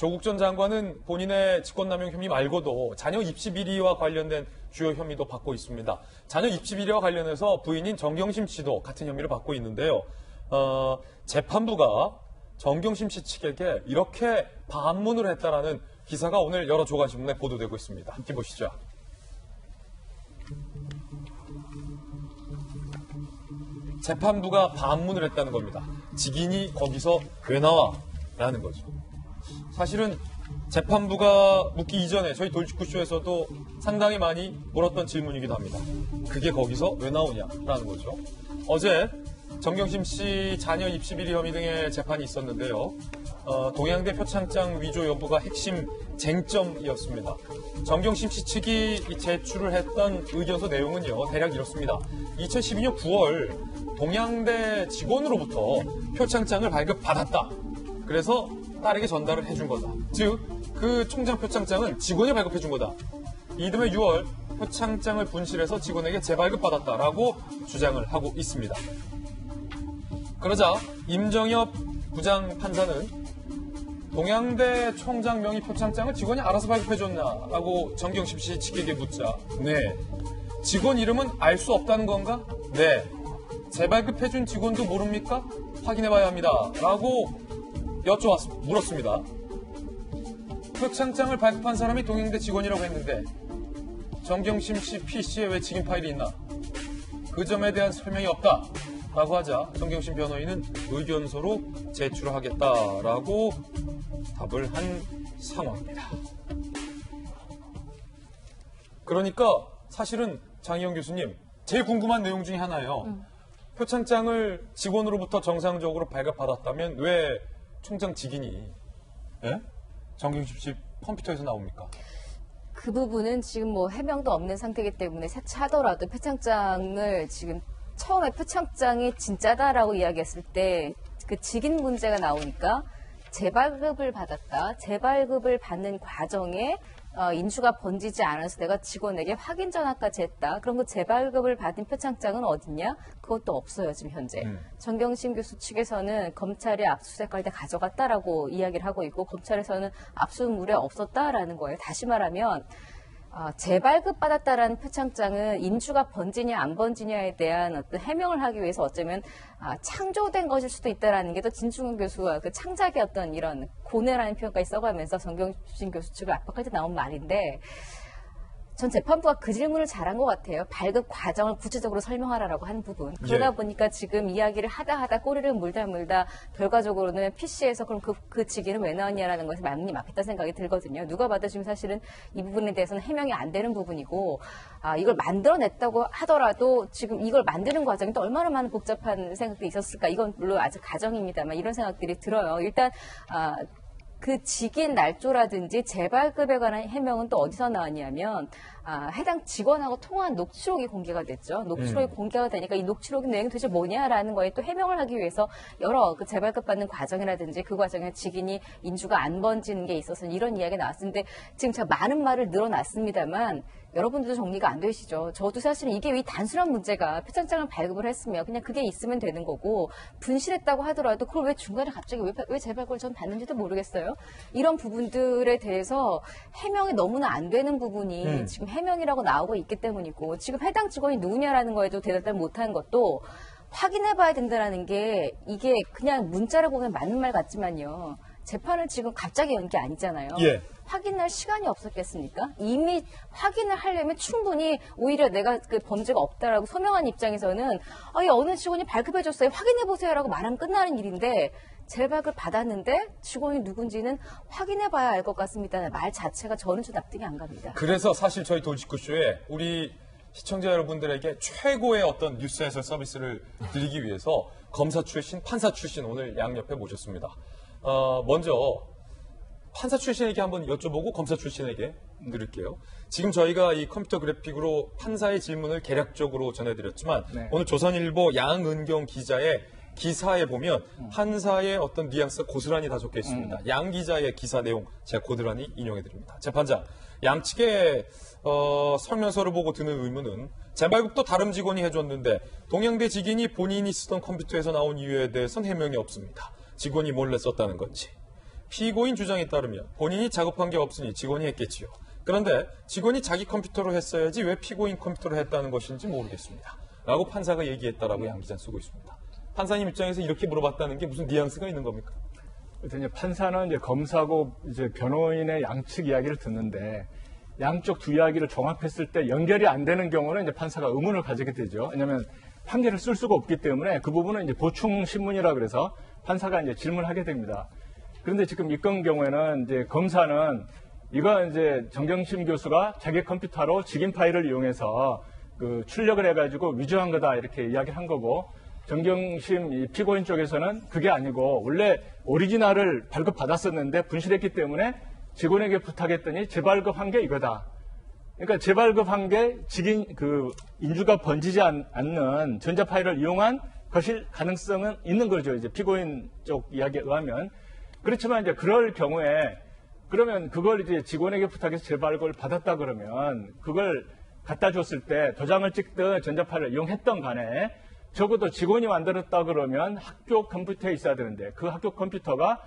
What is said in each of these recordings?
조국 전 장관은 본인의 직권남용 혐의 말고도 자녀 입시 비리와 관련된 주요 혐의도 받고 있습니다. 자녀 입시 비리와 관련해서 부인인 정경심 씨도 같은 혐의를 받고 있는데요. 재판부가 정경심 씨 측에게 이렇게 반문을 했다라는 기사가 오늘 여러 조간신문에 보도되고 있습니다. 함께 보시죠. 재판부가 반문을 했다는 겁니다. 직인이 거기서 왜 나와? 라는 거죠. 사실은 재판부가 묻기 이전에 저희 돌직구쇼에서도 상당히 많이 물었던 질문이기도 합니다. 그게 거기서 왜 나오냐라는 거죠. 어제 정경심 씨 자녀 입시 비리 혐의 등의 재판이 있었는데요. 동양대 표창장 위조 여부가 핵심 쟁점이었습니다. 정경심 씨 측이 제출을 했던 의견서 내용은요, 대략 이렇습니다. 2012년 9월 동양대 직원으로부터 표창장을 발급받았다. 그래서 딸에게 전달을 해준 거다. 즉, 그 총장 표창장은 직원이 발급해준 거다. 이듬해 6월 표창장을 분실해서 직원에게 재발급받았다라고 주장을 하고 있습니다. 그러자 임정엽 부장판사는 동양대 총장 명의 표창장을 직원이 알아서 발급해줬나라고 정경심 씨 측에게 묻자, 네. 직원 이름은 알 수 없다는 건가? 네. 재발급해준 직원도 모릅니까? 확인해봐야 합니다. 라고 물었습니다. 표창장을 발급한 사람이 동양대 직원이라고 했는데 정경심 씨 PC에 왜 직인 파일이 있나? 그 점에 대한 설명이 없다. 라고 하자 정경심 변호인은 의견서로 제출하겠다라고 답을 한 상황입니다. 그러니까 사실은 장희영 교수님, 제일 궁금한 내용 중에 하나예요. 표창장을 직원으로부터 정상적으로 발급받았다면 왜 총장 직인이 정경심 씨 컴퓨터에서 나옵니까? 그 부분은 지금 뭐 해명도 없는 상태이기 때문에 세차하더라도 표창장을 지금 처음에 표창장이 진짜다라고 이야기했을 때 그 직인 문제가 나오니까 재발급을 받았다. 재발급을 받는 과정에 인수가 번지지 않아서 내가 직원에게 확인 전화까지 했다. 그럼 그 재발급을 받은 표창장은 어딨냐? 그것도 없어요, 지금 현재. 정경심 교수 측에서는 검찰이 압수수색할 때 가져갔다라고 이야기를 하고 있고, 검찰에서는 압수물에 없었다라는 거예요. 다시 말하면 재발급 받았다라는 표창장은 인주가 번지냐 안 번지냐에 대한 어떤 해명을 하기 위해서 어쩌면 창조된 것일 수도 있다라는 게 또 진중근 교수와 그 창작의 어떤 이런 고뇌라는 표현까지 써가면서 정경심 교수 측을 압박할 때 나온 말인데, 전 재판부가 그 질문을 잘한 것 같아요. 발급 과정을 구체적으로 설명하라라고 한 부분. 그러다 보니까 지금 이야기를 하다 꼬리를 물다 결과적으로는 PC에서 그럼 그 직위는 왜 나왔냐라는 것에 맞니 맞겠다 생각이 들거든요. 누가 봐도 지금 사실은 이 부분에 대해서는 해명이 안 되는 부분이고, 이걸 만들어냈다고 하더라도 지금 이걸 만드는 과정이 또 얼마나 많은 복잡한 생각들이 있었을까. 이건 물론 아직 가정입니다만 이런 생각들이 들어요. 일단 그 직인 날조라든지 재발급에 관한 해명은 또 어디서 나왔냐면 해당 직원하고 통화한 녹취록이 공개가 됐죠. 녹취록이 공개가 되니까 이 녹취록 내용이 도대체 뭐냐라는 거에 또 해명을 하기 위해서 여러 그 재발급 받는 과정이라든지 그 과정에 직인이 인주가 안 번지는 게 있어서 이런 이야기가 나왔는데, 지금 제가 많은 말을 늘어놨습니다만 여러분들도 정리가 안 되시죠. 저도 사실은 이게 이 단순한 문제가 표창장을 발급을 했으면 그냥 그게 있으면 되는 거고, 분실했다고 하더라도 그걸 왜 중간에 갑자기 왜 재발급을 전 받는지도 모르겠어요. 이런 부분들에 대해서 해명이 너무나 안 되는 부분이 지금 해명이라고 나오고 있기 때문이고, 지금 해당 직원이 누구냐라는 거에도 대답을 못한 것도 확인해봐야 된다는 게, 이게 그냥 문자를 보면 맞는 말 같지만요. 재판을 지금 갑자기 연 게 아니잖아요. 예. 확인할 시간이 없었겠습니까? 이미 확인을 하려면 충분히 오히려 내가 그 범죄가 없다라고 소명한 입장에서는 어느 직원이 발급해줬어요. 확인해보세요라고 말하면 끝나는 일인데, 재발급을 받았는데 직원이 누군지는 확인해봐야 알 것 같습니다. 말 자체가 저는 좀 납득이 안 갑니다. 그래서 사실 저희 돌직구쇼에 우리 시청자 여러분들에게 최고의 어떤 뉴스 해설 서비스를 드리기 위해서 검사 출신, 판사 출신 오늘 양옆에 모셨습니다. 먼저 판사 출신에게 한번 여쭤보고 검사 출신에게 드릴게요. 지금 저희가 이 컴퓨터 그래픽으로 판사의 질문을 개략적으로 전해드렸지만 오늘 조선일보 양은경 기자의 기사에 보면 판사의 어떤 뉘앙스가 고스란히 다 적혀 있습니다. 양 기자의 기사 내용 제가 고스란히 인용해드립니다. 재판장, 양측의 설명서를 보고 드는 의문은 재발급도 다른 직원이 해줬는데 동양대 직인이 본인이 쓰던 컴퓨터에서 나온 이유에 대해서는 해명이 없습니다. 직원이 몰래 썼다는 건지. 피고인 주장에 따르면 본인이 작업한 게 없으니 직원이 했겠지요. 그런데 직원이 자기 컴퓨터로 했어야지 왜 피고인 컴퓨터로 했다는 것인지 모르겠습니다. 라고 판사가 얘기했다라고 양 기자는 쓰고 있습니다. 판사님 입장에서 이렇게 물어봤다는 게 무슨 뉘앙스가 있는 겁니까? 이제 판사는 이제 검사하고 이제 변호인의 양측 이야기를 듣는데 양쪽 두 이야기를 종합했을 때 연결이 안 되는 경우는 이제 판사가 의문을 가지게 되죠. 왜냐하면 판결을 쓸 수가 없기 때문에 그 부분은 이제 보충 신문이라 그래서 판사가 이제 질문하게 됩니다. 그런데 지금 이 건 경우에는 이제 검사는 이거 이제 정경심 교수가 자기 컴퓨터로 직인 파일을 이용해서 그 출력을 해가지고 위조한 거다 이렇게 이야기한 거고 정경심 이 피고인 쪽에서는 그게 아니고 원래 오리지널을 발급받았었는데 분실했기 때문에 직원에게 부탁했더니 재발급한 게 이거다. 그러니까 재발급한 게 직인 그 인주가 번지지 않는 전자 파일을 이용한 것일 가능성은 있는 거죠. 이제 피고인 쪽 이야기에 의하면. 그렇지만 이제 그럴 경우에 그러면 그걸 이제 직원에게 부탁해서 재발급을 받았다 그러면 그걸 갖다 줬을 때 도장을 찍든 전자 파일을 이용했던 간에 적어도 직원이 만들었다 그러면 학교 컴퓨터에 있어야 되는데 그 학교 컴퓨터가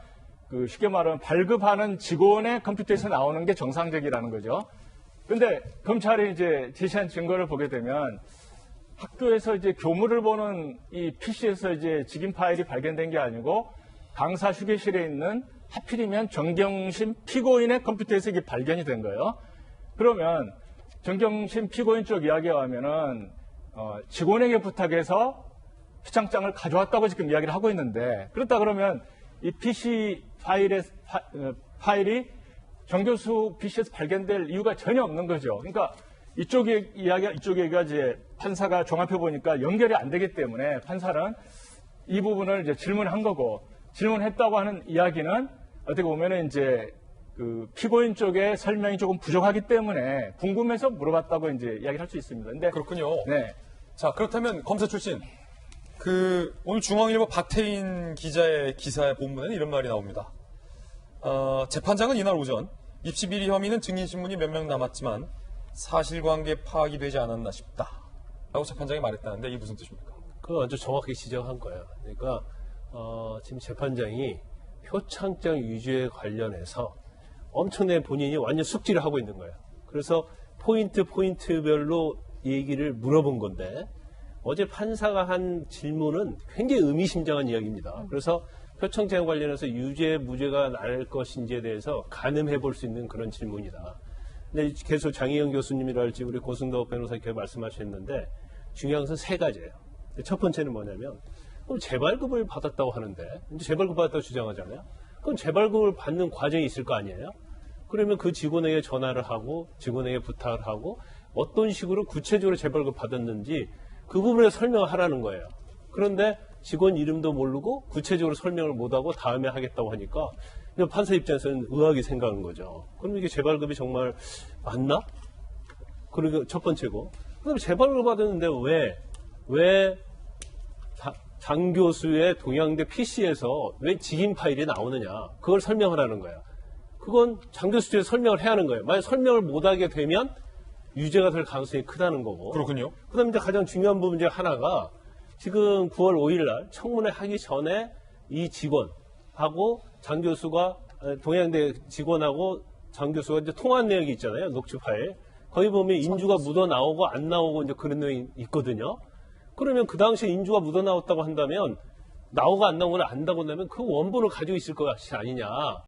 그 쉽게 말하면 발급하는 직원의 컴퓨터에서 나오는 게 정상적이라는 거죠. 근데 검찰이 이제 제시한 증거를 보게 되면 학교에서 이제 교무를 보는 이 PC에서 이제 직인 파일이 발견된 게 아니고 강사 휴게실에 있는 하필이면 정경심 피고인의 컴퓨터에서 이게 발견이 된 거예요. 그러면 정경심 피고인 쪽 이야기에 하면은 직원에게 부탁해서 표창장을 가져왔다고 지금 이야기를 하고 있는데 그렇다 그러면 이 PC 파일이 정 교수 PC에서 발견될 이유가 전혀 없는 거죠. 그러니까 이쪽 얘기가 이제 판사가 종합해 보니까 연결이 안 되기 때문에 판사는 이 부분을 이제 질문한 거고 질문했다고 하는 이야기는 어떻게 보면은 이제 그 피고인 쪽의 설명이 조금 부족하기 때문에 궁금해서 물어봤다고 이제 이야기를 할 수 있습니다. 근데 그렇군요. 네. 자, 그렇다면 검사 출신 오늘 중앙일보 박태인 기자의 기사의 본문에는 이런 말이 나옵니다. 재판장은 이날 오전 입시 비리 혐의는 증인신문이 몇 명 남았지만 사실관계 파악이 되지 않았나 싶다. 라고 재판장이 말했다는데 이게 무슨 뜻입니까? 그거 아주 정확히 지적한 거예요. 그러니까 지금 재판장이 표창장 위조에 관련해서 엄청나게 본인이 완전 숙지를 하고 있는 거예요. 그래서 포인트별로 얘기를 물어본 건데 어제 판사가 한 질문은 굉장히 의미심장한 이야기입니다. 그래서 표창장 관련해서 유죄, 무죄가 날 것인지에 대해서 가늠해 볼 수 있는 그런 질문이다. 근데 계속 장희영 교수님이랄지 우리 고승덕 변호사님께서 말씀하셨는데 중요한 것은 세 가지예요. 첫 번째는 뭐냐면 그럼 재발급을 받았다고 하는데 이제 재발급 받았다고 주장하잖아요. 그럼 재발급을 받는 과정이 있을 거 아니에요? 그러면 그 직원에게 전화를 하고 직원에게 부탁을 하고 어떤 식으로 구체적으로 재발급 받았는지 그 부분에 설명을 하라는 거예요. 그런데 직원 이름도 모르고 구체적으로 설명을 못하고 다음에 하겠다고 하니까 판사 입장에서는 의아하게 생각하는 거죠. 그럼 이게 재발급이 정말 맞나? 그리고 첫 번째고. 그럼 재발급 받았는데 왜 장 교수의 동양대 PC에서 왜 직인 파일이 나오느냐? 그걸 설명하라는 거예요. 그건 장 교수 쪽에서 설명을 해야 하는 거예요. 만약 설명을 못하게 되면 유죄가 될 가능성이 크다는 거고. 그렇군요. 그 다음에 이제 가장 중요한 부분 중에 하나가 지금 9월 5일 날 청문회 하기 전에 이 직원하고 장 교수가 동양대 직원하고 장 교수가 이제 통화한 내역이 있잖아요. 녹취 파일. 거기 보면 인주가 묻어 나오고 안 나오고 이제 그런 내용이 있거든요. 그러면 그 당시에 인주가 묻어 나왔다고 한다면 나오고 안 나오고 안다고 한다면 그 원본을 가지고 있을 것이 아니냐.